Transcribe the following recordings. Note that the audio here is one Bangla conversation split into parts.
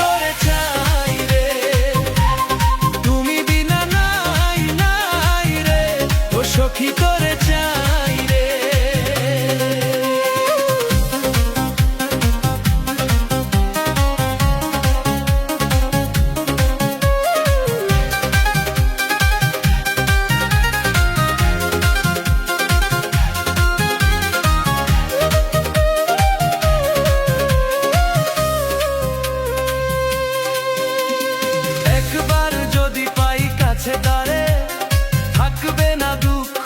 তোরে চাই রে, তুমি বিনা নাই নাই রে, ও সখী তোরে চাই রে। একবার যদি পাই কাছে তারে, থাকবে না দুঃখ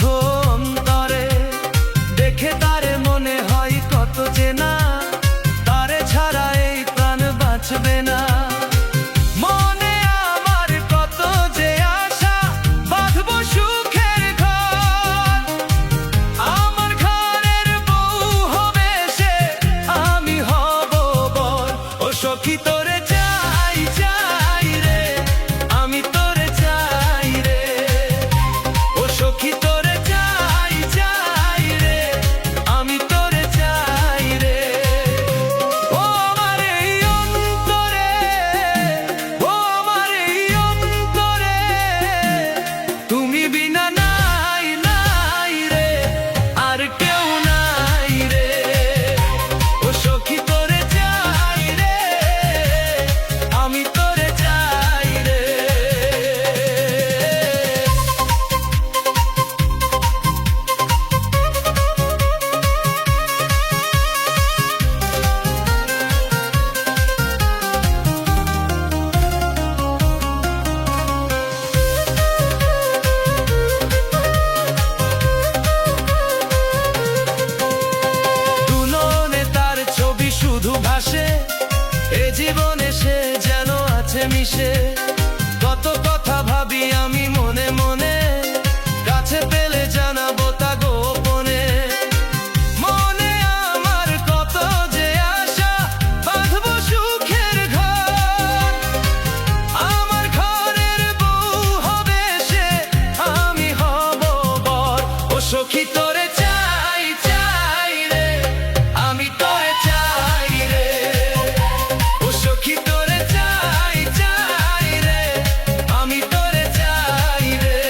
অন্তরে, দেখে তারে মনে হয় কত চেনা, তারে ছাড়া এই প্রাণ বাঁচবে না। মনে আমার কত যে আশা, বাঁধবো সুখের ঘর, আমার ঘরের বউ হবে সে, আমি হব বর। ও সখী তোরে চাই চাই রে, আমি তোরে চাই রে, ও সখী তোরে চাই চাই রে, আমি তোরে চাই রে। ও আমার এই অন্তরে, ও আমার এই অন্তরে, তুমি বিনা নাই নাই রে, আর কেউ নাই রে, ও সখী তোরে চাই রে, আমি তোরে চাই রে। দুলনে তার ছবি শুধু ভাসে, এ জীবনে সে যেন আছে মিশে। কত কথা ভাবি আমি মনে মনে, কাছে পেলে জানাবো তা গোপনে। মনে আমার কত যে আশা, বাঁধবো সুখের ঘর, আমার ঘরের বউ হবে সে, আমি হব বর। ও সখী তোরে চাই চাই রে, আমি তোরে চাই রে, ও সখী তোরে চাই চাই রে, আমি তোরে চাই রে।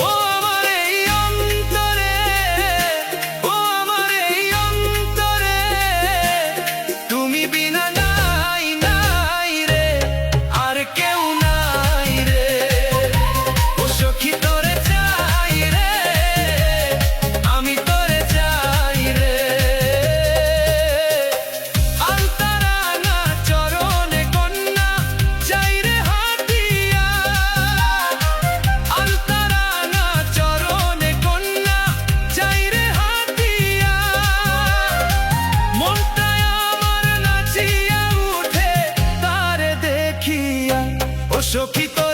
ও আমার এই অন্তরে, ও আমার এই অন্তরে, তুমি বিনা নাই নাই রে, আর কেউ নাই রে, ও সখী তোরে চাই রে, আমি তোরে চাই রে। আলতারাঙা চরণে কন্যা চাই রে হাতিয়া, আলতারাঙা চরণে কন্যা চাই রে হাতিয়া, মনটায় আমার নাচিয়া উঠে তারে দেখিয়া, ও সখী তোরে